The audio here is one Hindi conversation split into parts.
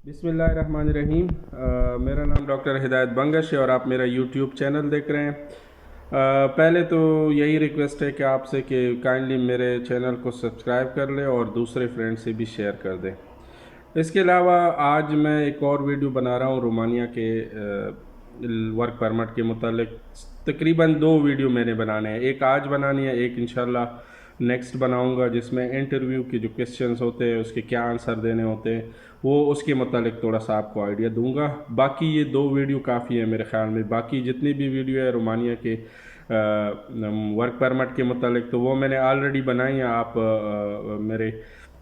बिस्मिल्लाहिर्रहमानिर्रहीम। मेरा नाम डॉक्टर हिदायत बंगश है और आप मेरा यूट्यूब चैनल देख रहे हैं। पहले तो यही रिक्वेस्ट है कि आपसे कि काइंडली मेरे चैनल को सब्सक्राइब कर लें और दूसरे फ्रेंड से भी शेयर कर दें। इसके अलावा आज मैं एक और वीडियो बना रहा हूँ रोमानिया के वर्क परमिट के मुतालिक। तकरीबन दो वीडियो मैंने बनाने हैं, एक आज बनानी है, एक इंशाल्लाह नेक्स्ट बनाऊंगा जिसमें इंटरव्यू के जो क्वेश्चंस होते हैं उसके क्या आंसर देने होते हैं वो उसके मुतालिक थोड़ा सा आपको आइडिया दूंगा। बाकी ये दो वीडियो काफ़ी है मेरे ख़्याल में। बाकी जितनी भी वीडियो है रोमानिया के वर्क परमिट के मुतालिक तो वो मैंने ऑलरेडी बनाई है। आप मेरे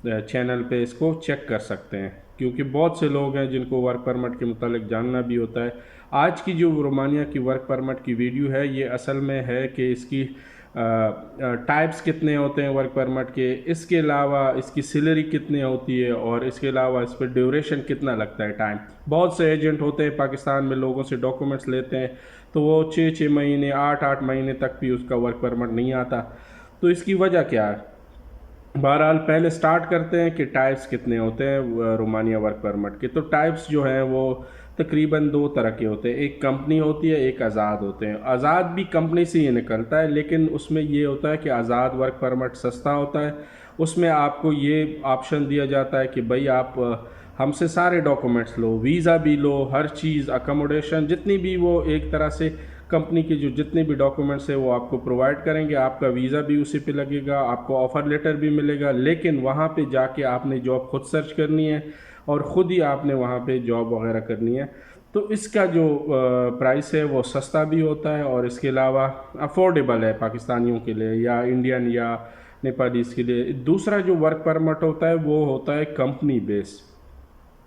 चैनल पे इसको चेक कर सकते हैं, क्योंकि बहुत से लोग हैं जिनको वर्क परमिट के मुतालिक जानना भी होता है। आज की जो रोमानिया की वर्क परमिट की वीडियो है ये असल में है कि इसकी टाइप्स कितने होते हैं वर्क परमिट के, इसके अलावा इसकी सैलरी कितनी होती है और इसके अलावा इस पर ड्यूरेशन कितना लगता है टाइम। बहुत से एजेंट होते हैं पाकिस्तान में, लोगों से डॉक्यूमेंट्स लेते हैं तो वो 6-6 महीने 8-8 महीने तक भी उसका वर्क परमिट नहीं आता। तो इसकी वजह क्या है? बहरहाल पहले स्टार्ट करते हैं कि टाइप्स कितने होते हैं रोमानिया वर्क परमिट के। तो टाइप्स जो हैं वो तकरीबन दो तरह के होते हैं, एक कंपनी होती है, एक आज़ाद होते हैं। आज़ाद भी कंपनी से ही निकलता है, लेकिन उसमें ये होता है कि आज़ाद वर्क परमिट सस्ता होता है। उसमें आपको ये ऑप्शन दिया जाता है कि भाई आप हमसे सारे डॉक्यूमेंट्स लो, वीज़ा भी लो, हर चीज़, अकोमोडेशन, जितनी भी वो एक तरह से कंपनी के जो जितने भी डॉक्यूमेंट्स है वो आपको प्रोवाइड करेंगे। आपका वीज़ा भी उसी पे लगेगा, आपको ऑफ़र लेटर भी मिलेगा, लेकिन वहाँ पे जाके आपने जॉब खुद सर्च करनी है और ख़ुद ही आपने वहाँ पे जॉब वगैरह करनी है। तो इसका जो प्राइस है वो सस्ता भी होता है और इसके अलावा अफोर्डेबल है पाकिस्तानियों के लिए या इंडियन या नेपालीज़ के लिए। दूसरा जो वर्क परमिट होता है वो होता है कंपनी बेस।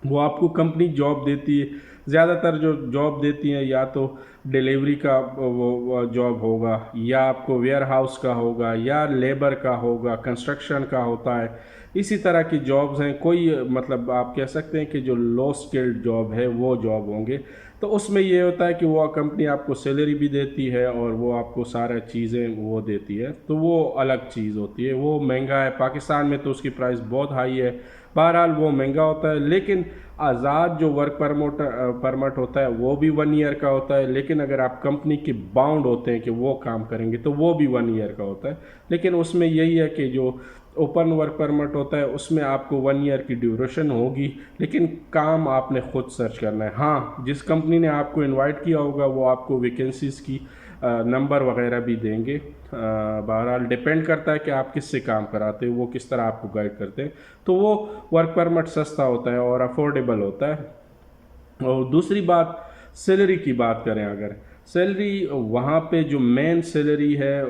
वो आपको कंपनी जॉब देती है। ज़्यादातर जो जॉब देती हैं या तो डिलीवरी का वो जॉब होगा, या आपको वेयर हाउस का होगा, या लेबर का होगा, कंस्ट्रक्शन का होता है। इसी तरह की जॉब्स हैं। कोई मतलब आप कह सकते हैं कि जो लो स्किल्ड जॉब है वो जॉब होंगे। तो उसमें ये होता है कि वो कंपनी आपको सैलरी भी देती है और वो आपको सारा चीज़ें वो देती है, तो वो अलग चीज़ होती है। वो महंगा है, पाकिस्तान में तो उसकी प्राइस बहुत हाई है। बहरहाल वो महंगा होता है। लेकिन आज़ाद जो वर्क परमिट होता है वो भी 1 ईयर का होता है, लेकिन अगर आप कंपनी के बाउंड होते हैं कि वो काम करेंगे तो वो भी 1 ईयर का होता है। लेकिन उसमें यही है कि जो ओपन वर्क परमिट होता है उसमें आपको 1 ईयर की ड्यूरेशन होगी, लेकिन काम आपने खुद सर्च करना है। हाँ, जिस कंपनी ने आपको इनवाइट किया होगा वो आपको वैकेंसीज़ की नंबर वगैरह भी देंगे। बहरहाल डिपेंड करता है कि आप किससे काम कराते हो, वो किस तरह आपको गाइड करते हैं। तो वो वर्क परमिट सस्ता होता है और अफोर्डेबल होता है। और दूसरी बात, सैलरी की बात करें, अगर सैलरी वहाँ पे जो मेन सैलरी है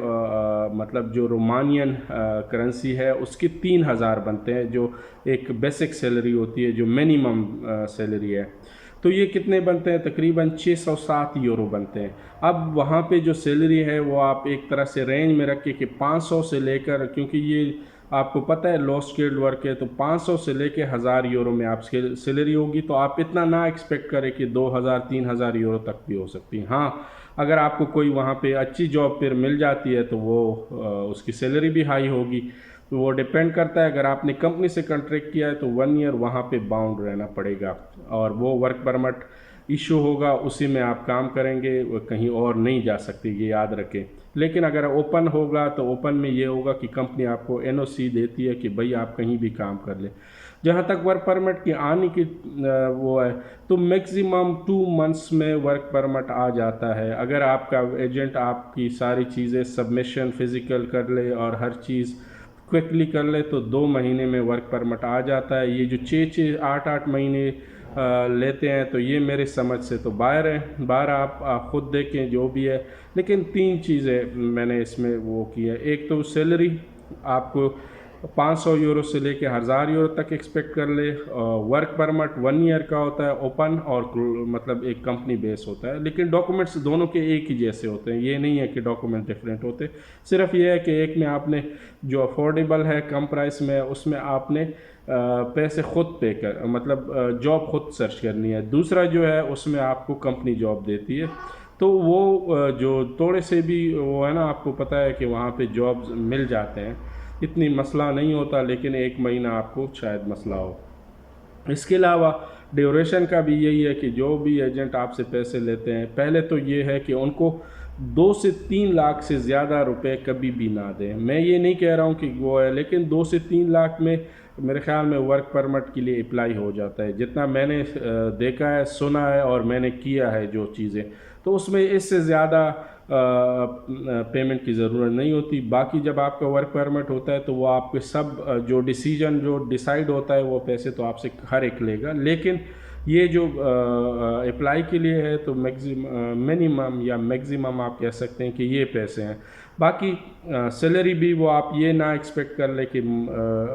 मतलब जो रोमानियन करेंसी है उसके 3,000 बनते हैं, जो एक बेसिक सैलरी होती है, जो मिनिमम सैलरी है। तो ये कितने बनते हैं? तकरीबन 607 यूरो बनते हैं। अब वहाँ पे जो सैलरी है वो आप एक तरह से रेंज में रखें कि 500 से लेकर, क्योंकि ये आपको पता है लो स्किल्ड वर्क है, तो 500 से लेके 1000 यूरो में आप सैलरी होगी। तो आप इतना ना एक्सपेक्ट करें कि 2000-3000 यूरो तक भी हो सकती है। हाँ, अगर आपको कोई वहाँ पे अच्छी जॉब फिर मिल जाती है तो वो उसकी सैलरी भी हाई होगी। तो वो डिपेंड करता है। अगर आपने कंपनी से कॉन्ट्रैक्ट किया है तो 1 ईयर वहाँ पे बाउंड रहना पड़ेगा और वो वर्क परमिट इशू होगा, उसी में आप काम करेंगे, कहीं और नहीं जा सकते, ये याद रखें। लेकिन अगर ओपन होगा तो ओपन में ये होगा कि कंपनी आपको एनओसी देती है कि भाई आप कहीं भी काम कर लें। जहाँ तक वर्क परमिट की आने की वो है, तो मैक्सिमम 2 मंथ्स में वर्क परमिट आ जाता है। अगर आपका एजेंट आपकी सारी चीज़ें सबमिशन फिज़िकल कर ले और हर चीज़ क्विकली कर ले तो 2 महीने में वर्क परमिट आ जाता है। ये जो 6-6 8-8 महीने लेते हैं तो ये मेरे समझ से तो बाहर है। बाहर आप ख़ुद देखें जो भी है। लेकिन 3 चीज़ें मैंने इसमें वो की है। एक तो सैलरी आपको 500 यूरो से लेके 1000 यूरो तक एक्सपेक्ट कर ले। वर्क परमिट 1 ईयर का होता है ओपन और मतलब एक कंपनी बेस होता है, लेकिन डॉक्यूमेंट्स दोनों के एक ही जैसे होते हैं। ये नहीं है कि डॉक्यूमेंट डिफरेंट होते। सिर्फ ये है कि एक में आपने जो अफोर्डेबल है कम प्राइस में, उसमें आपने पैसे खुद पे कर मतलब जॉब खुद सर्च करनी है। दूसरा जो है उसमें आपको कंपनी जॉब देती है। तो वो जो थोड़े से भी वो है ना, आपको पता है कि वहाँ पे जॉब्स मिल जाते हैं, इतनी मसला नहीं होता, लेकिन 1 महीना आपको शायद मसला हो। इसके अलावा ड्यूरेशन का भी यही है कि जो भी एजेंट आपसे पैसे लेते हैं, पहले तो ये है कि उनको 2 से 3 लाख से ज़्यादा रुपए कभी भी ना दें। मैं ये नहीं कह रहा हूँ कि वो है, लेकिन 2 से 3 लाख में मेरे ख्याल में वर्क परमिट के लिए अप्लाई हो जाता है। जितना मैंने देखा है, सुना है और मैंने किया है जो चीज़ें, तो उसमें इससे ज़्यादा पेमेंट की ज़रूरत नहीं होती। बाकी जब आपका वर्क परमिट होता है तो वो आपके सब जो डिसीजन जो डिसाइड होता है वो पैसे तो आपसे हर एक लेगा, लेकिन ये जो अप्लाई के लिए है तो मिनिमम या मैक्सिमम आप कह सकते हैं कि ये पैसे हैं। बाकी सैलरी भी वो आप ये ना एक्सपेक्ट कर ले कि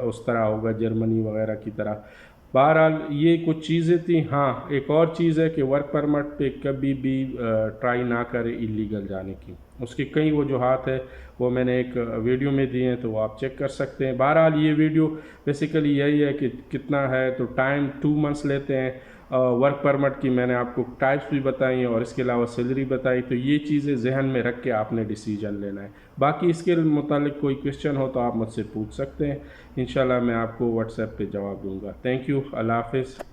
उस तरह होगा जर्मनी वगैरह की तरह। बहरहाल ये कुछ चीज़ें थी। हाँ, एक और चीज़ है कि वर्क परमिट पे कभी भी ट्राई ना करें इलीगल जाने की। उसकी कई वजूहात है, वो मैंने एक वीडियो में दिए हैं तो वो आप चेक कर सकते हैं। बहरहाल ये वीडियो बेसिकली यही है कि कितना है, तो टाइम 2 मंथ्स लेते हैं। वर्क परमिट की मैंने आपको टाइप्स भी बताई हैं और इसके अलावा सैलरी बताई, तो ये चीज़ें जहन में रख के आपने डिसीजन लेना है। बाकी इसके मुतालिक कोई क्वेश्चन हो तो आप मुझसे पूछ सकते हैं, इंशाल्लाह मैं आपको व्हाट्सएप पे जवाब दूंगा। थैंक यू, अल्लाह हाफिज़।